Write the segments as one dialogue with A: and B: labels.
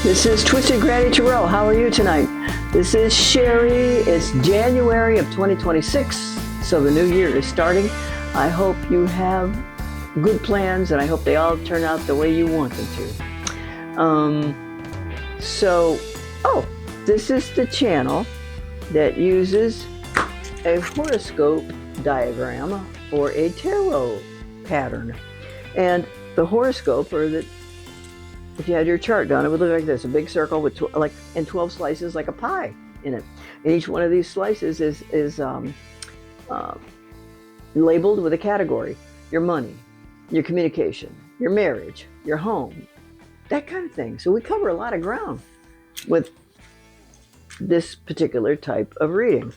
A: This is Twisted Granny Terrell. How are you tonight? This is Sherry. It's January of 2026, so the new year is starting. I hope you have good plans, and I hope they all turn out the way you want them to. This is the channel that uses a horoscope diagram for a tarot pattern. And the horoscope, if you had your chart done, it would look like this: a big circle with 12 slices, like a pie in it. And each one of these slices is labeled with a category: your money, your communication, your marriage, your home, that kind of thing. So we cover a lot of ground with this particular type of reading.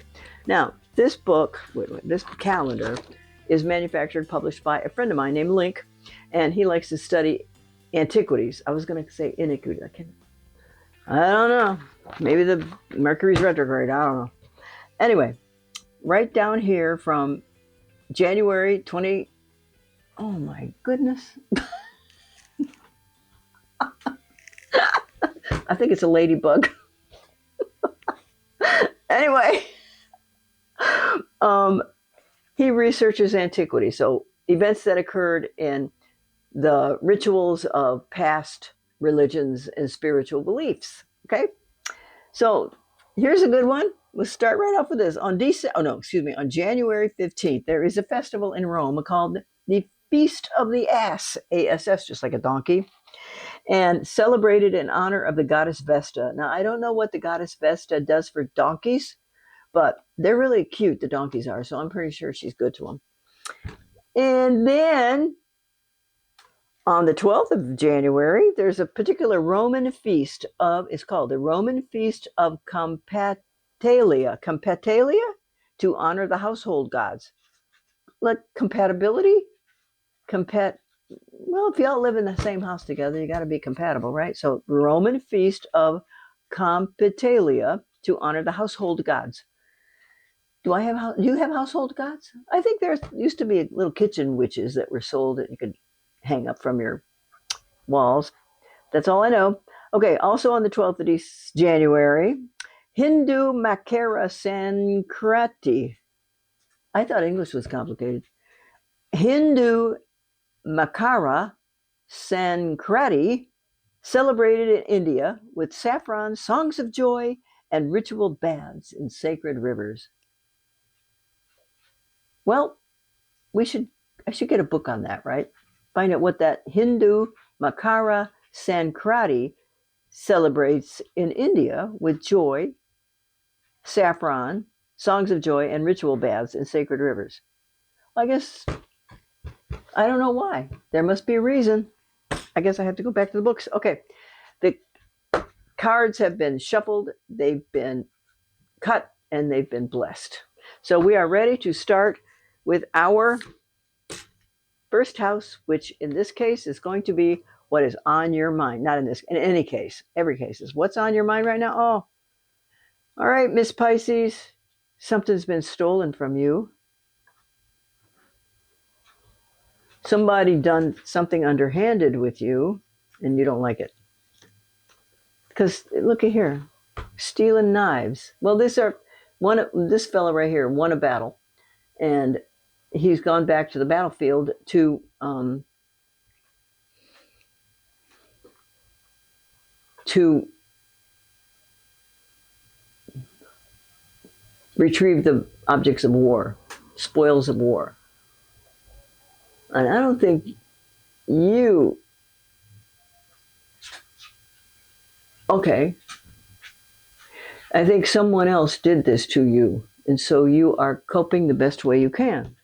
A: Now, this book, this calendar, is manufactured, published by a friend of mine named Link, and he likes to study antiquities. I was going to say iniquity. I don't know. Maybe the Mercury's retrograde. I don't know. Anyway, right down here from January 20. Oh my goodness. I think it's a ladybug. Anyway, he researches antiquity. So events that occurred in the rituals of past religions and spiritual beliefs. Okay, so here's a good one. Let's start right off with this. On January 15th, there is a festival in Rome called the Feast of the Ass, ASS, just like a donkey, and celebrated in honor of the goddess Vesta. Now, I don't know what the goddess Vesta does for donkeys, but they're really cute, the donkeys are, so I'm pretty sure she's good to them. And then on the 12th of January, there's a particular Roman feast it's called the Roman Feast of Compatalia, to honor the household gods. Like compatibility? Well, if you all live in the same house together, you got to be compatible, right? So Roman Feast of Compatalia to honor the household gods. Do you have household gods? I think there used to be little kitchen witches that were sold that you could hang up from your walls. That's all I know. Okay, also on the 12th of January, Hindu Makara Sankranti. I thought English was complicated. Hindu Makara Sankranti, celebrated in India with saffron, songs of joy, and ritual baths in sacred rivers. Well, I should get a book on that, right? Find out what that Hindu Makara Sankranti celebrates in India with joy, saffron, songs of joy, and ritual baths in sacred rivers. I guess, I don't know why. There must be a reason. I guess I have to go back to the books. Okay, the cards have been shuffled, they've been cut, and they've been blessed. So we are ready to start with our first house, which in this case is going to be what is on your mind. Not in any case, every case is what's on your mind right now. Oh, all right, Miss Pisces, something's been stolen from you. Somebody done something underhanded with you, and you don't like it. Because look at here, stealing knives. Well, this fella right here won a battle, and he's gone back to the battlefield to retrieve the objects of war, spoils of war. And I don't think you... Okay. I think someone else did this to you, and so you are coping the best way you can.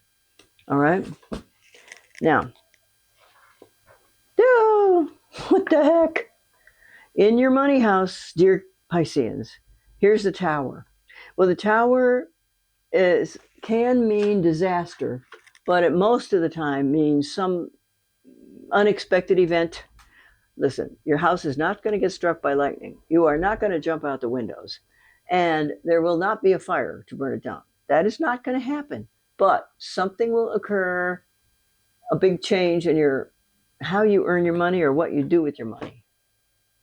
A: All right? Now, what the heck? In your money house, dear Pisceans, here's the Tower. Well, the Tower can mean disaster, but at most of the time means some unexpected event. Listen, your house is not going to get struck by lightning. You are not going to jump out the windows. And there will not be a fire to burn it down. That is not going to happen. But something will occur, a big change in how you earn your money or what you do with your money.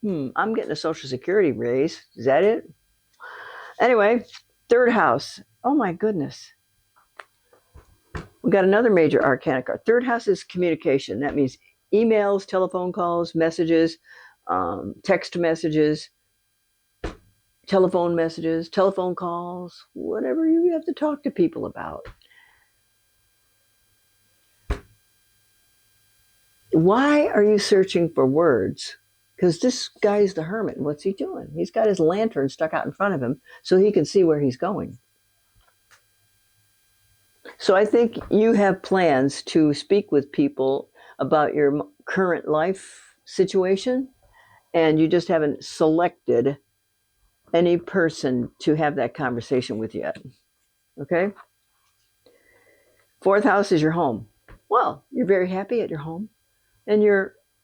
A: I'm getting a Social Security raise. Is that it? Anyway, third house. Oh my goodness. We got another major arcana card. Third house is communication. That means emails, telephone calls, messages, text messages, telephone calls, whatever you have to talk to people about. Why are you searching for words? Because this guy's the hermit. What's he doing? He's got his lantern stuck out in front of him so he can see where he's going. So I think you have plans to speak with people about your current life situation, and you just haven't selected any person to have that conversation with yet. Okay? Fourth house is your home. Well, you're very happy at your home, and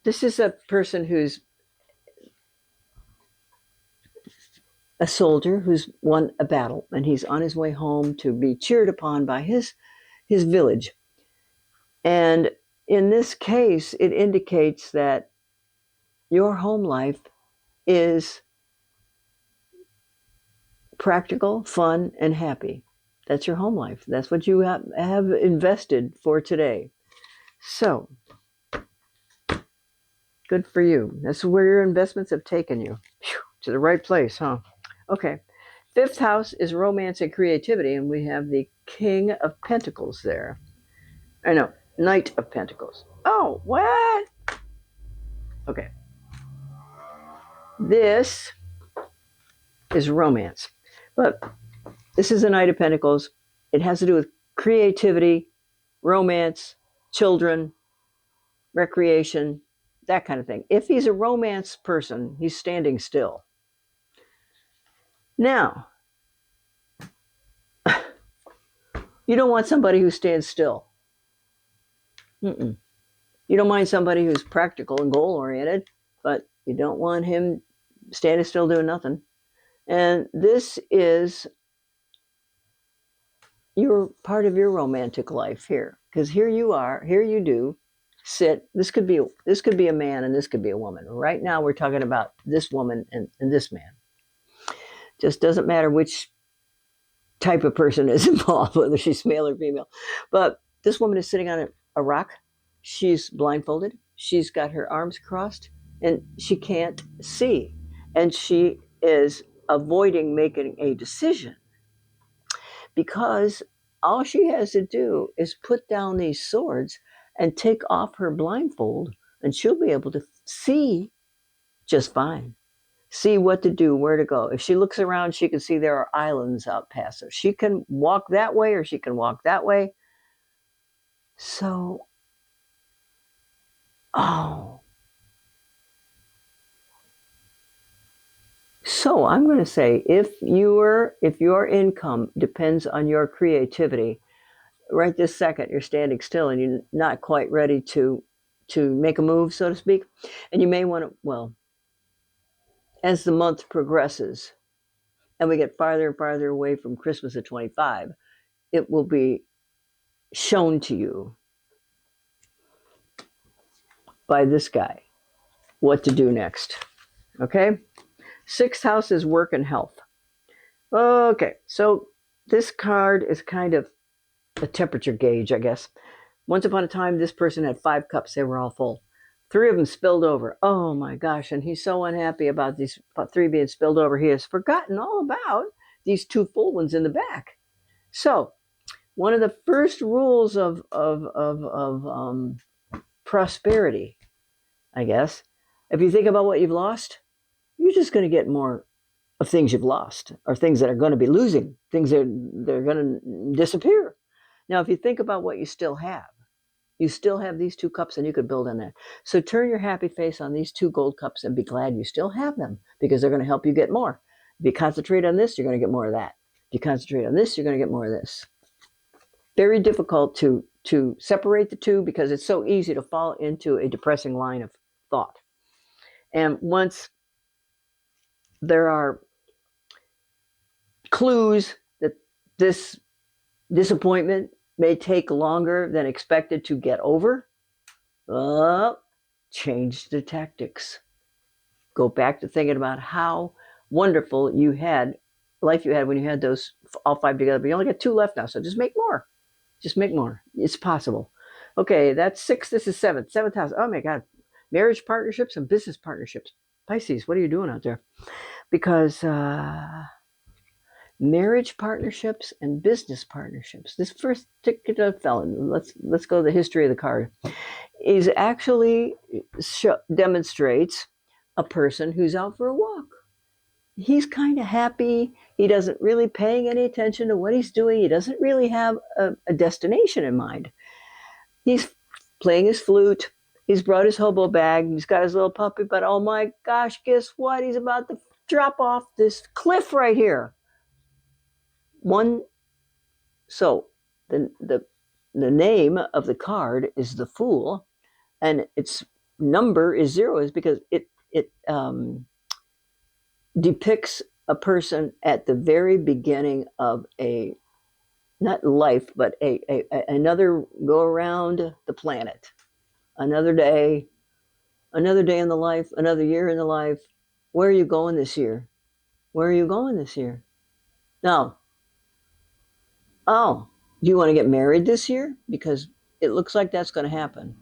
A: this is a person who's a soldier who's won a battle, and he's on his way home to be cheered upon by his village. And in this case, it indicates that your home life is practical, fun, and happy. That's your home life. That's what you have invested for today. So, good for you. That's where your investments have taken you. Whew, to the right place, huh? Okay. Fifth house is romance and creativity, and we have the King of Pentacles there. I know, Knight of Pentacles. Oh, what? Okay. This is romance, but this is a Knight of Pentacles. It has to do with creativity, romance, children, recreation, that kind of thing. If he's a romance person, he's standing still. Now, you don't want somebody who stands still. You don't mind somebody who's practical and goal-oriented, but you don't want him standing still doing nothing. And this is your part of your romantic life here, because here you are, here you do sit. This could be a man and this could be a woman. Right now we're talking about this woman and this man. Just doesn't matter which type of person is involved, whether she's male or female. But this woman is sitting on a rock. She's blindfolded. She's got her arms crossed and she can't see. And she is avoiding making a decision because all she has to do is put down these swords and take off her blindfold, and she'll be able to see just fine. See what to do, where to go. If she looks around, she can see there are islands out past her. She can walk that way or she can walk that way. So, So I'm going to say if your income depends on your creativity, right this second you're standing still and you're not quite ready to make a move, so to speak. And you may want to, well, as the month progresses and we get farther and farther away from Christmas of 25, it will be shown to you by this guy what to do next. Okay? Sixth house is work and health. Okay, so this card is kind of a temperature gauge, I guess. Once upon a time, this person had 5 cups. They were all full. 3 of them spilled over. Oh my gosh, and he's so unhappy about these 3 being spilled over. He has forgotten all about these 2 full ones in the back. So, one of the first rules of prosperity, I guess, if you think about what you've lost, you're just going to get more of things you've lost, or things that are going to be losing, things that they're going to disappear. Now, if you think about what you still have these 2 cups and you could build on that. So turn your happy face on these 2 gold cups and be glad you still have them, because they're going to help you get more. If you concentrate on this, you're going to get more of that. If you concentrate on this, you're going to get more of this. Very difficult to separate the 2 because it's so easy to fall into a depressing line of thought. And once there are clues that this disappointment may take longer than expected to get over, change the tactics. go back to thinking about how wonderful life you had when you had those all 5 together. But you only got 2 left now, so just make more. Just make more. It's possible. Okay, that's 6. This is 7. 7th house. Oh my God. Marriage partnerships and business partnerships. Pisces, what are you doing out there? Because marriage partnerships and business partnerships. This first particular felon, let's go to the history of the card, is actually demonstrates a person who's out for a walk. He's kind of happy. He doesn't really paying any attention to what he's doing. He doesn't really have a destination in mind. He's playing his flute. He's brought his hobo bag. He's got his little puppy, but oh my gosh, guess what? He's about to drop off this cliff right here. So the name of the card is the Fool, and its number is 0, is because it depicts a person at the very beginning of a, not life, but another go around the planet, another day in the life, another year in the life. Where are you going this year? Where are you going this year? No. Oh, do you want to get married this year? Because it looks like that's going to happen.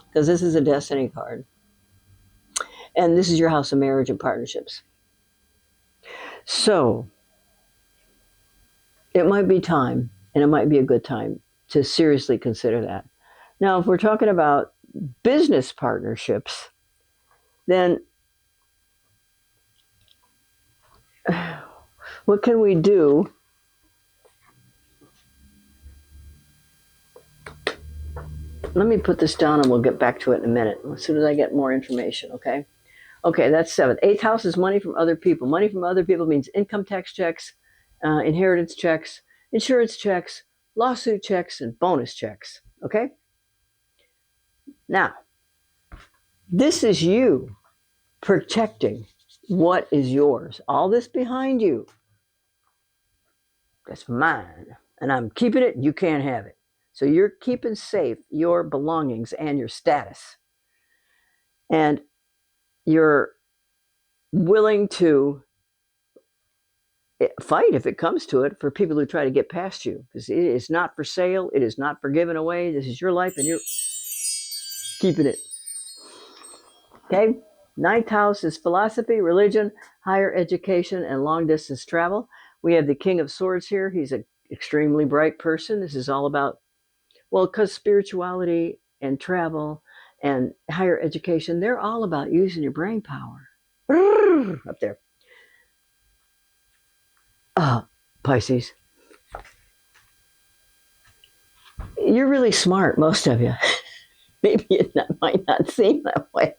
A: Because this is a destiny card. And this is your house of marriage and partnerships. So it might be time, and it might be a good time to seriously consider that. Now, if we're talking about business partnerships, then what can we do? Let me put this down and we'll get back to it in a minute as soon as I get more information, okay? Okay, that's 7. 8th house is money from other people. Money from other people means income tax checks, inheritance checks, insurance checks, lawsuit checks, and bonus checks, okay? Now, this is you protecting what is yours. All this behind you, that's mine, and I'm keeping it. You can't have it. So you're keeping safe your belongings and your status. And you're willing to fight, if it comes to it, for people who try to get past you. Because it is not for sale. It is not for giving away. This is your life, and you're keeping it. Okay? 9th house is philosophy, religion, higher education, and long-distance travel. We have the King of Swords here. He's an extremely bright person. This is all about, well, because spirituality and travel and higher education, they're all about using your brain power. Up there. Pisces. You're really smart, most of you. Maybe it might not seem that way.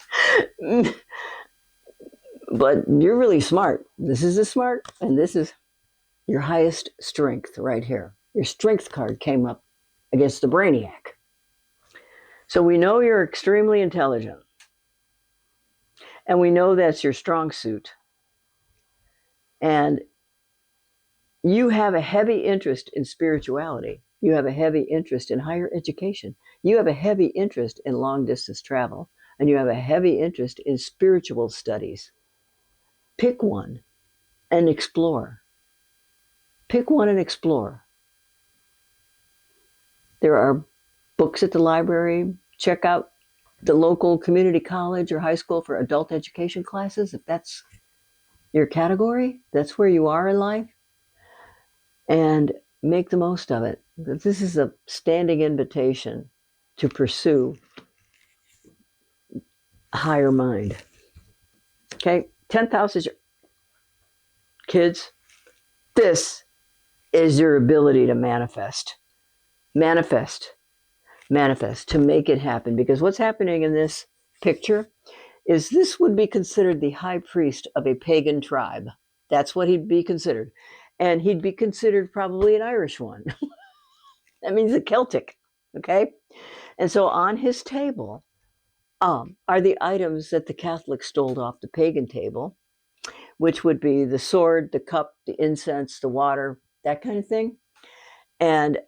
A: But you're really smart. This is a smart, and this is your highest strength right here. Your strength card came up against the brainiac. So we know you're extremely intelligent. And we know that's your strong suit. And you have a heavy interest in spirituality. You have a heavy interest in higher education. You have a heavy interest in long distance travel. And you have a heavy interest in spiritual studies. Pick one and explore. Pick one and explore. There are books at the library. Check out the local community college or high school for adult education classes. If that's your category, that's where you are in life. And make the most of it. This is a standing invitation to pursue a higher mind. Okay, 10th house is your kids. This is your ability to manifest. Manifest, to make it happen. Because what's happening in this picture is this would be considered the high priest of a pagan tribe. That's what he'd be considered. And he'd be considered probably an Irish one. That means a Celtic, okay? And so on his table are the items that the Catholics stole off the pagan table, which would be the sword, the cup, the incense, the water, that kind of thing. And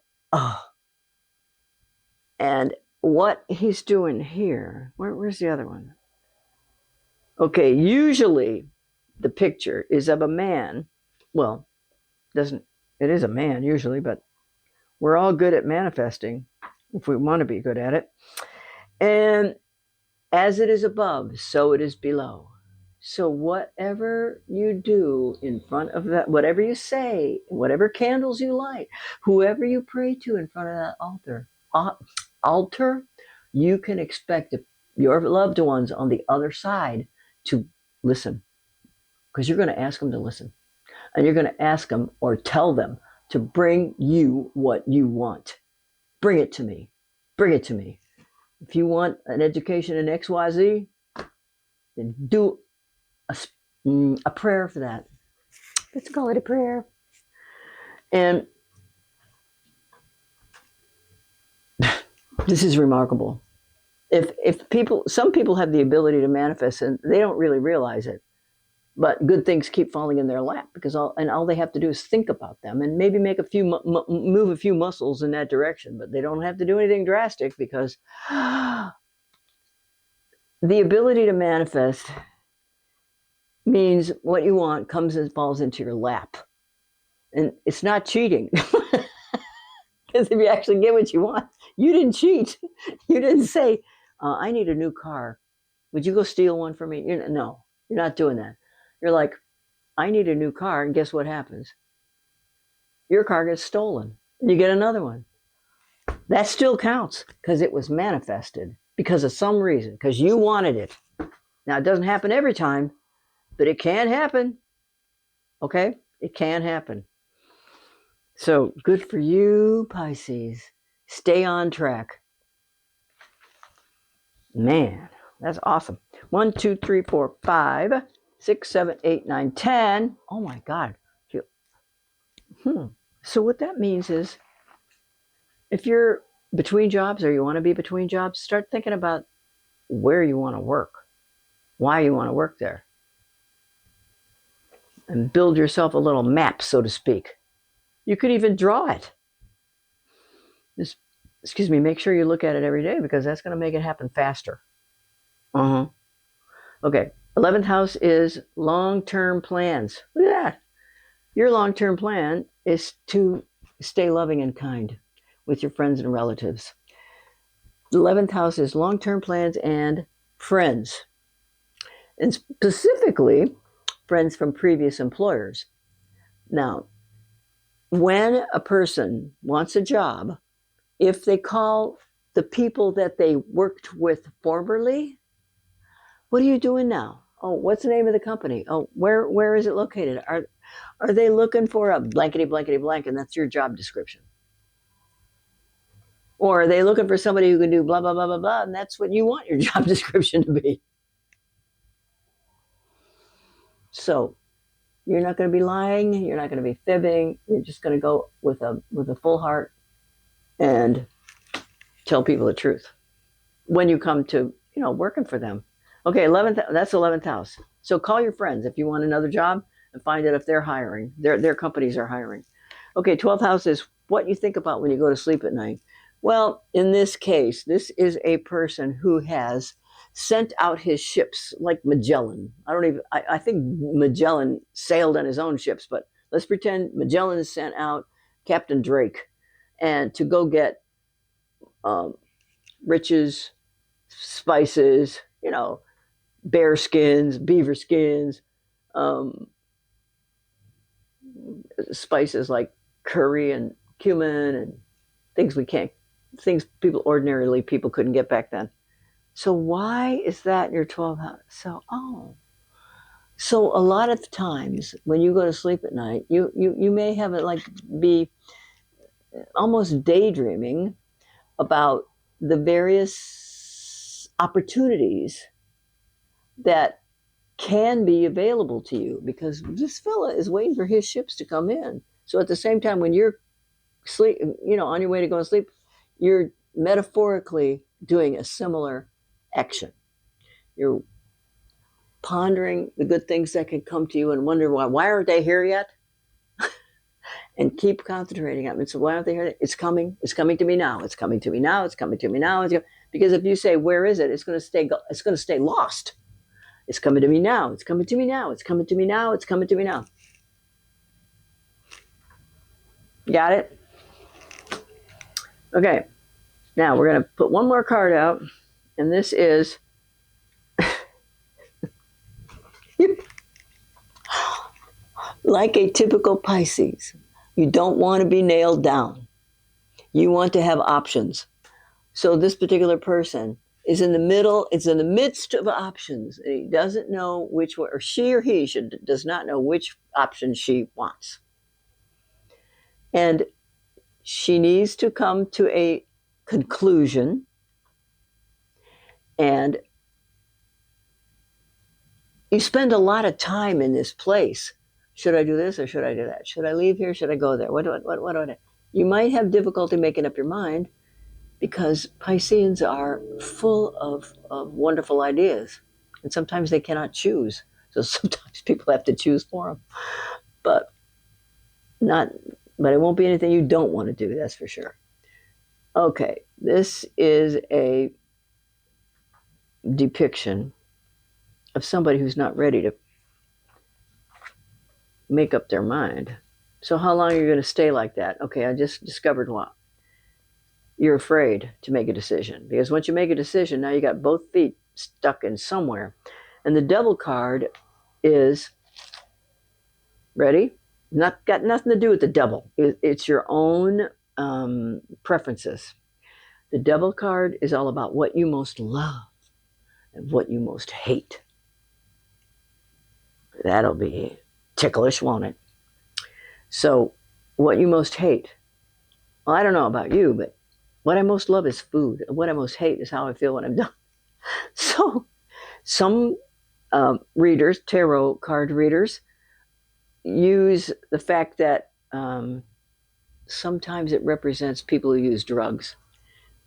A: what he's doing here, where's the other one? Okay, usually the picture is of a man. Well, doesn't it is a man usually, but we're all good at manifesting if we want to be good at it. And as it is above, so it is below. So whatever you do in front of that, whatever you say, whatever candles you light, whoever you pray to in front of that altar, you can expect your loved ones on the other side to listen, because you're going to ask them to listen, and you're going to ask them or tell them to bring you what you want. Bring it to me. Bring it to me. If you want an education in XYZ, then do a prayer for that. Let's call it a prayer. And this is remarkable. If people, some people have the ability to manifest and they don't really realize it, but good things keep falling in their lap because all they have to do is think about them and maybe make a few move a few muscles in that direction, but they don't have to do anything drastic because the ability to manifest means what you want comes and falls into your lap. And it's not cheating. Because if you actually get what you want, you didn't cheat. You didn't say, I need a new car. Would you go steal one for me? No, you're not doing that. You're like, I need a new car. And guess what happens? Your car gets stolen. And you get another one. That still counts because it was manifested because of some reason, because you wanted it. Now, it doesn't happen every time, but it can happen. Okay? It can happen. So good for you, Pisces. Stay on track. Man, that's awesome. 1, 2, 3, 4, 5, 6, 7, 8, 9, 10. Oh my God. So what that means is if you're between jobs or you want to be between jobs, start thinking about where you want to work, why you want to work there, and build yourself a little map, so to speak. You could even draw it. Just, excuse me, make sure you look at it every day because that's going to make it happen faster. Uh-huh. Okay, 11th house is long-term plans. Look at that. Your long-term plan is to stay loving and kind with your friends and relatives. The 11th house is long-term plans and friends, and specifically friends from previous employers. Now, when a person wants a job, if they call the people that they worked with formerly, what are you doing now? Oh, what's the name of the company? Oh, where is it located? Are they looking for a blankety blankety blank and that's your job description? Or are they looking for somebody who can do blah blah blah blah blah and that's what you want your job description to be? So you're not going to be lying, you're not going to be fibbing, you're just going to go with a full heart and tell people the truth when you come to, working for them. Okay, 11th, that's 11th house. So call your friends if you want another job and find out if they're hiring. Their companies are hiring. Okay, 12th house is what you think about when you go to sleep at night. Well, in this case, this is a person who has sent out his ships like Magellan. I think Magellan sailed on his own ships, but let's pretend Magellan has sent out Captain Drake and to go get riches, spices, bear skins, beaver skins, um, spices like curry and cumin and things ordinarily people couldn't get back then. So why is that in your 12th house? So a lot of times when you go to sleep at night, you may have it like be almost daydreaming about the various opportunities that can be available to you because this fella is waiting for his ships to come in. So at the same time, when you're on your way to go to sleep, you're metaphorically doing a similar action. You're pondering the good things that can come to you and wonder why aren't they here yet? And keep concentrating on it. So why aren't they here? It's coming. It's coming to me now. It's coming to me now. It's coming to me now. Because if you say where is it, it's going to stay lost. It's coming to me now. It's coming to me now. It's coming to me now. It's coming to me now. Got it? Okay. Now we're going to put one more card out. And this is like a typical Pisces. You don't want to be nailed down. You want to have options. So this particular person is in the middle, it's in the midst of options. He doesn't know which one, or she or he does not know which option she wants. And she needs to come to a conclusion. And you spend a lot of time in this place. Should I do this or should I do that? Should I leave here? Should I go there? What do I? You might have difficulty making up your mind because Pisceans are full of wonderful ideas. And sometimes they cannot choose. So sometimes people have to choose for them. But it won't be anything you don't want to do, that's for sure. Okay, this is a depiction of somebody who's not ready to make up their mind. So how long are you going to stay like that? Okay, I just discovered what. You're afraid to make a decision. Because once you make a decision, now you got both feet stuck in somewhere. And the Devil card is, ready? Got nothing to do with the devil. It's your own preferences. The Devil card is all about what you most love and what you most hate. That'll be ticklish, won't it? So, what you most hate. Well, I don't know about you, but what I most love is food. What I most hate is how I feel when I'm done. So, some readers, tarot card readers, use the fact that sometimes it represents people who use drugs.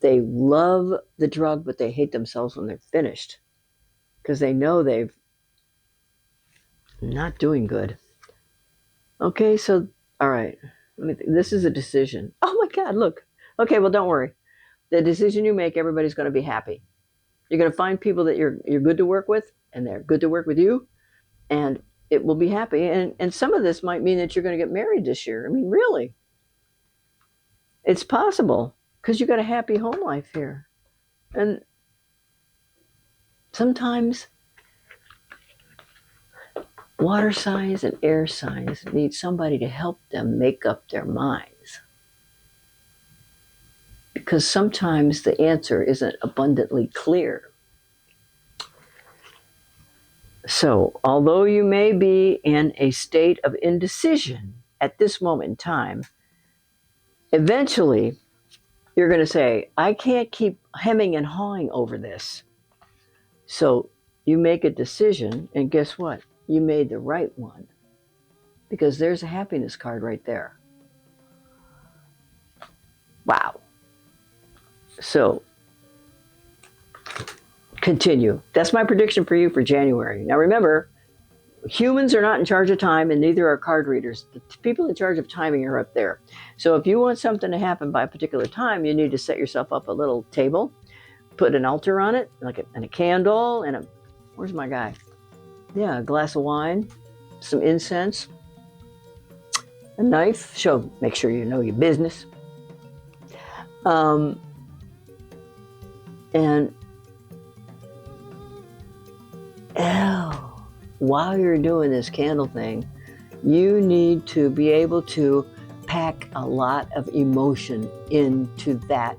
A: They love the drug, but they hate themselves when they're finished because they know they've not doing good. Okay, so, all right. This is a decision. Oh my God, look. Okay, well, don't worry. The decision you make, everybody's going to be happy. You're going to find people that you're good to work with, and they're good to work with you, and it will be happy. And some of this might mean that you're going to get married this year. I mean, really. It's possible because you got a happy home life here. And sometimes water signs and air signs need somebody to help them make up their minds. Because sometimes the answer isn't abundantly clear. So, although you may be in a state of indecision at this moment in time, eventually you're going to say, I can't keep hemming and hawing over this. So you make a decision, and guess what? You made the right one. Because there's a happiness card right there. Wow. So, continue. That's my prediction for you for January. Now remember, humans are not in charge of time, and neither are card readers. The people in charge of timing are up there. So if you want something to happen by a particular time, you need to set yourself up a little table, put an altar on it, and a candle, and where's my guy? Yeah, a glass of wine, some incense, a knife. Make sure you know your business. While you're doing this candle thing, you need to be able to pack a lot of emotion into that.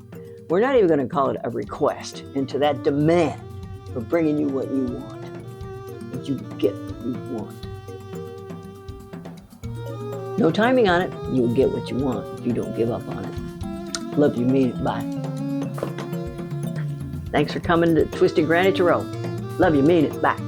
A: We're not even going to call it a request, into that demand for bringing you what you want. What you get what you want. No timing on it. You'll get what you want if you don't give up on it. Love you, mean it. Bye. Thanks for coming to Twisted Granny Tarot. Love you, mean it. Bye.